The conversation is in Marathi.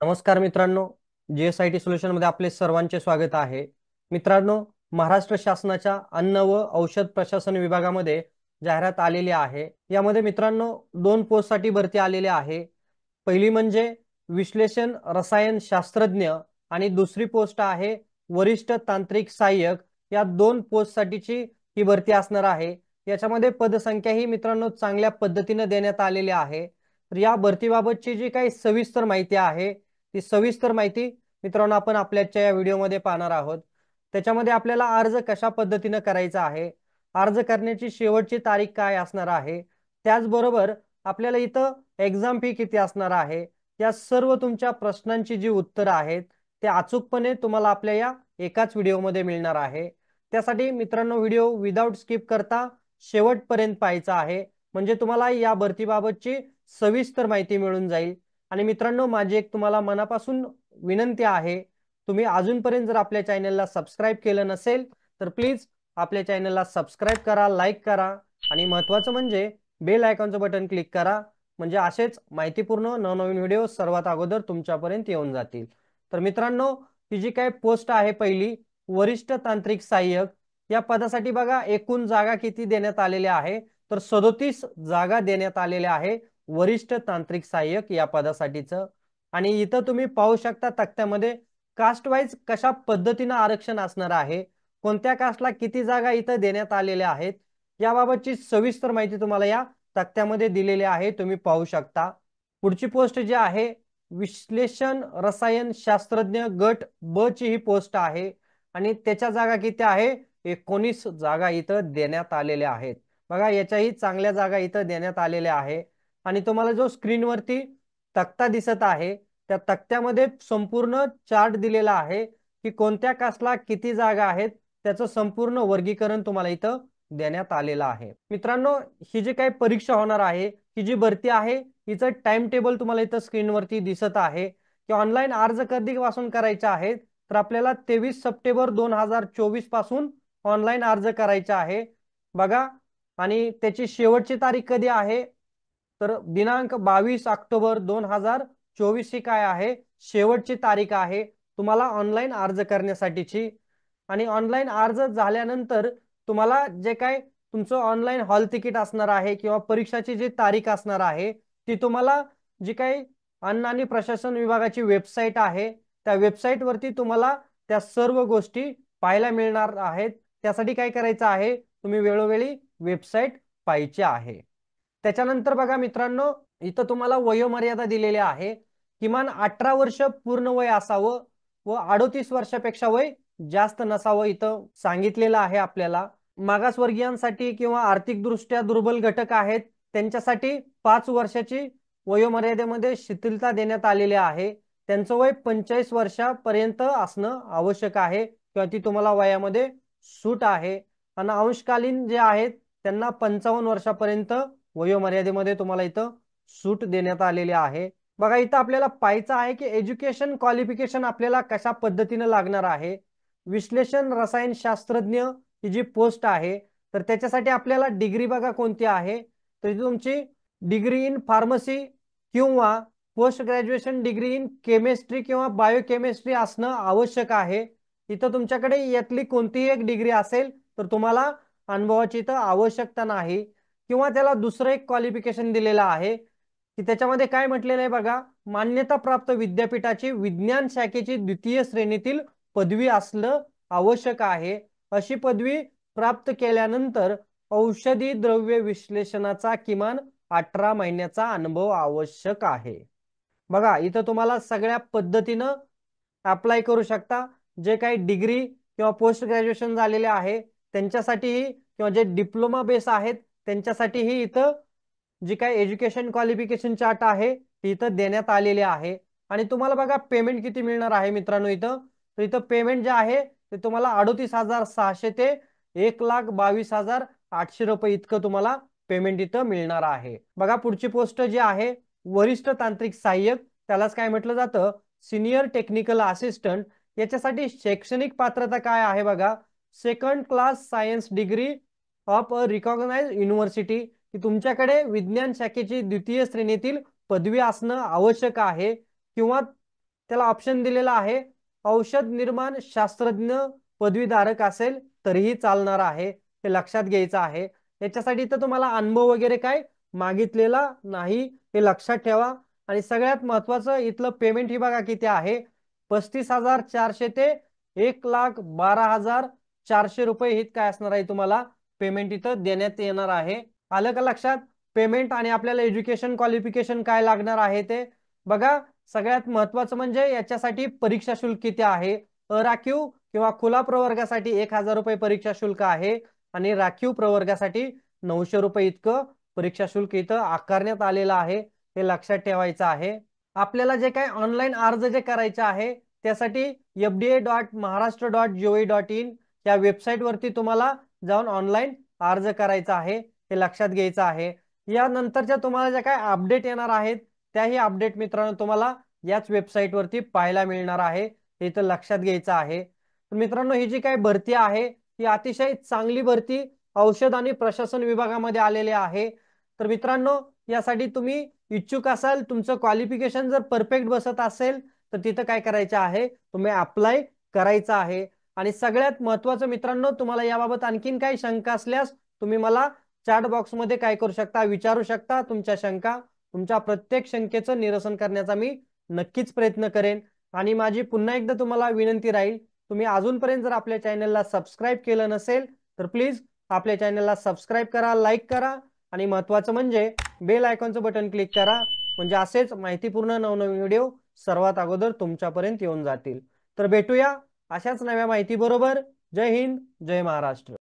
नमस्कार मित्रांनो, जीएसआयटी सोल्युशन मध्ये आपले सर्वांचे स्वागत आहे। मित्रांनो, महाराष्ट्र शासनाच्या अन्न व औषध प्रशासन विभागामध्ये जाहिरात आलेली आहे। यामध्ये मित्रांनो दोन पोस्टसाठी भरती आलेली आहे। पहिली म्हणजे विश्लेषण रसायन शास्त्रज्ञ आणि दुसरी पोस्ट आहे वरिष्ठ तांत्रिक सहाय्यक। या दोन पोस्टसाठीची ही भरती असणार आहे। याच्यामध्ये पदसंख्या ही मित्रांनो चांगल्या पद्धतीने देण्यात आलेली आहे। तर या भरतीबाबतची जी काही सविस्तर माहिती आहे ती सविस्तर माहिती मित्रांनो आपण आपल्याच्या या व्हिडिओमध्ये पाहणार आहोत। त्याच्यामध्ये आपल्याला अर्ज कशा पद्धतीने करायचा आहे, अर्ज करण्याची शेवटची तारीख काय असणार आहे, त्याचबरोबर आपल्याला इथं एग्जाम फी किती असणार आहे, या सर्व तुमच्या प्रश्नांची जी उत्तरे आहेत ते अचूकपणे तुम्हाला आपल्या या एकाच व्हिडिओमध्ये मिळणार आहे। त्यासाठी मित्रांनो व्हिडिओ विदाउट स्किप करता शेवटपर्यंत पाहायचा आहे, म्हणजे तुम्हाला या भरतीबाबतची सविस्तर माहिती मिळून जाईल। आणि मित्रांनो माझी एक तुम्हाला मनापासून विनंती आहे, तुम्ही अजूनपर्यंत जर आपल्या चॅनलला सबस्क्राइब केलं नसेल तर प्लीज आपल्या चॅनलला सबस्क्राइब करा, लाईक करा आणि महत्त्वाचं म्हणजे बेल आयकॉनचं बटन क्लिक करा, म्हणजे असेच माहितीपूर्ण नवनवीन व्हिडिओ सर्वात अगोदर तुमच्यापर्यंत येऊन जातील। तर मित्रांनो ही जी काही पोस्ट आहे पहिली वरिष्ठ तांत्रिक सहाय्यक, या पदासाठी बघा एकूण जागा किती देण्यात आलेल्या आहे, तर 37 जागा देण्यात आलेल्या आहे वरिष्ठ तांत्रिक सहाय्यक या पदासाठीचं। आणि इथं तुम्ही पाहू शकता तक्त्यामध्ये कास्ट वाईज कशा पद्धतीने आरक्षण असणार आहे, कोणत्या कास्टला किती जागा इथं देण्यात आलेल्या आहेत, याबाबतची सविस्तर माहिती तुम्हाला या तक्त्यामध्ये दिलेली आहे, तुम्ही पाहू शकता। पुढची पोस्ट जी आहे विश्लेषण रसायन शास्त्रज्ञ गट ब ची ही पोस्ट आहे आणि त्याच्या जागा किती आहे, 19 जागा इथं देण्यात आलेल्या आहेत। बघा याच्याही चांगल्या जागा इथं देण्यात आलेल्या आहे। आणि तुम्हाला जो स्क्रीनवरती तक्ता दिसत आहे त्या तक्त्यामध्ये संपूर्ण चार्ट दिलेला आहे की कोणत्या कास्टला किती जागा आहेत, त्याचं संपूर्ण वर्गीकरण तुम्हाला इथं देण्यात आलेलं आहे। मित्रांनो ही जी काही परीक्षा होणार आहे, ही जी भरती आहे हिचं टाइम टेबल तुम्हाला इथं स्क्रीनवरती दिसत आहे की ऑनलाईन अर्ज कधीपासून करायचे आहेत, तर आपल्याला 23 सप्टेंबर 2024 पासून ऑनलाईन अर्ज करायचा आहे बघा। आणि त्याची शेवटची तारीख कधी आहे, तर दिनांक 22 ऑक्टोबर 2024 ही काय आहे शेवटची तारीख आहे तुम्हाला ऑनलाईन अर्ज करण्यासाठीची। आणि ऑनलाईन अर्ज झाल्यानंतर तुम्हाला जे काय तुमचं ऑनलाईन हॉल तिकीट असणार आहे किंवा परीक्षाची जी तारीख असणार आहे ती तुम्हाला जी काही अन्न आणि प्रशासन विभागाची वेबसाईट आहे त्या वेबसाईटवरती तुम्हाला त्या सर्व गोष्टी पाहायला मिळणार आहेत। त्यासाठी काय करायचं आहे, तुम्ही वेळोवेळी वेबसाईट पाहायची आहे। त्याच्यानंतर बघा मित्रांनो इथं तुम्हाला वयोमर्यादा दिलेली आहे, किमान 18 वर्ष पूर्ण वय असावं व 38 वर्षापेक्षा वय जास्त नसावं इथं सांगितलेलं आहे आपल्याला। मागासवर्गीयांसाठी किंवा आर्थिकदृष्ट्या दुर्बल घटक आहेत त्यांच्यासाठी 5 वर्षाची वयोमर्यादेमध्ये शिथिलता देण्यात आलेली आहे। त्यांचं वय 45 वर्षापर्यंत असणं आवश्यक आहे किंवा ती तुम्हाला वयामध्ये सूट आहे। आणि अंशकालीन जे आहेत त्यांना 55 वर्षापर्यंत वयोमर्यादेमध्ये तुम्हाला इथं सूट देण्यात आलेली आहे। बघा इथं आपल्याला पाहायचं आहे की एज्युकेशन क्वालिफिकेशन आपल्याला कशा पद्धतीने लागणार आहे। विश्लेषण रसायन शास्त्रज्ञ ही जी पोस्ट आहे तर त्याच्यासाठी आपल्याला डिग्री बघा कोणती आहे, तर तुमची डिग्री इन फार्मसी किंवा post graduation degree in chemistry किंवा बायोकेमिस्ट्री असणं आवश्यक आहे। इथं तुमच्याकडे यातली कोणतीही एक डिग्री असेल तर तुम्हाला अनुभवाची इथं आवश्यकता नाही। किंवा त्याला दुसरं एक क्वालिफिकेशन दिलेलं आहे की त्याच्यामध्ये काय म्हटलेलं आहे बघा, मान्यता प्राप्त विद्यापीठाची विज्ञान शाखेची द्वितीय श्रेणीतील पदवी असणं आवश्यक आहे। अशी पदवी प्राप्त केल्यानंतर औषधी द्रव्य विश्लेषणाचा किमान 18 महिन्याचा अनुभव आवश्यक आहे। बघा इथं तुम्हाला सगळ्या पद्धतीनं अप्लाय करू शकता। जे काही डिग्री किंवा पोस्ट ग्रॅज्युएशन झालेले आहे त्यांच्यासाठीही किंवा जे डिप्लोमा बेस आहेत त्यांच्यासाठीही इथं जी काही एज्युकेशन क्वालिफिकेशन चार्ट आहे ती इथं देण्यात आलेली आहे। आणि तुम्हाला बघा पेमेंट किती मिळणार आहे मित्रांनो इथं, तर इथं पेमेंट जे आहे ते तुम्हाला 38,600 ते 1,22,800 रुपये इतकं तुम्हाला पेमेंट इथं मिळणार आहे। बघा पुढची पोस्ट जी आहे वरिष्ठ तांत्रिक सहाय्यक, त्यालाच काय म्हटलं जातं सिनियर टेक्निकल असिस्टंट। याच्यासाठी शैक्षणिक पात्रता काय आहे बघा, second class science degree of a recognised university, की तुमच्याकडे विज्ञान शाखेची द्वितीय श्रेणीतील पदवी असणं आवश्यक आहे किंवा त्याला ऑप्शन दिलेला आहे औषध निर्माण शास्त्रज्ञ पदवीधारक असेल तरीही चालणार आहे, हे लक्षात घ्यायचं आहे। याच्यासाठी तर तुम्हाला अनुभव वगैरे काय मागितलेला नाही, हे लक्षात ठेवा। आणि सगळ्यात महत्त्वाचं इथलं पेमेंट ही बघा किती आहे, 35,400 ते 1,12,400 रुपये हित काय असणार आहे तुम्हाला पेमेंट इथं देण्यात येणार आहे। आलं का लक्षात? पेमेंट आणि आपल्याला एज्युकेशन क्वालिफिकेशन काय लागणार आहे ते बघा। सगळ्यात महत्त्वाचं म्हणजे याच्यासाठी परीक्षा शुल्क किती आहे। अराखीव किंवा खुला प्रवर्गासाठी 1,000 रुपये परीक्षा शुल्क आहे आणि राखीव प्रवर्गासाठी 900 रुपये इतकं परीक्षा शुल्क इथं आकारण्यात आलेलं आहे, हे लक्षात ठेवायचं आहे। आपल्याला जे काय ऑनलाईन अर्ज जे करायचे आहे त्यासाठी fda.maharashtra.gov.in या वेबसाईटवरती तुम्हाला जाऊन ऑनलाईन अर्ज करायचा आहे, हे लक्षात घ्यायचं आहे। यानंतरच्या तुम्हाला ज्या काय अपडेट येणार आहेत त्याही अपडेट मित्रांनो तुम्हाला याच वेबसाईटवरती पाहायला मिळणार आहे, हे इथं लक्षात घ्यायचं आहे। मित्रांनो ही जी काही भरती आहे ही अतिशय चांगली भरती औषध आणि प्रशासन विभागामध्ये आलेली आहे। तर मित्रांनो यासाठी तुम्ही इच्छुक असाल, तुमचं क्वालिफिकेशन जर परफेक्ट बसत असेल तर तिथं काय करायचं आहे, तुम्ही अप्लाय करायचं आहे। आणि सगळ्यात महत्त्वाचं मित्रांनो, तुम्हाला याबाबत आणखीन काही शंका असल्यास तुम्ही मला चॅट बॉक्समध्ये काय करू शकता, विचारू शकता तुमच्या शंका। तुमच्या प्रत्येक शंकेचं निरसन करण्याचा मी नक्कीच प्रयत्न करेन। आणि माझी पुन्हा एकदा तुम्हाला विनंती राहील, तुम्ही अजूनपर्यंत जर आपल्या चॅनलला सबस्क्राईब केलं नसेल तर प्लीज आपल्या चॅनलला सबस्क्राईब करा, लाईक करा आणि महत्त्वाचं म्हणजे बेल आयकॉनचं बटन क्लिक करा, म्हणजे असेच माहितीपूर्ण नवनवीन व्हिडिओ सर्वात अगोदर तुमच्यापर्यंत येऊन जातील। तर भेटूया अशाच नव्या माहिती बरोबर। जय हिंद, जय महाराष्ट्र।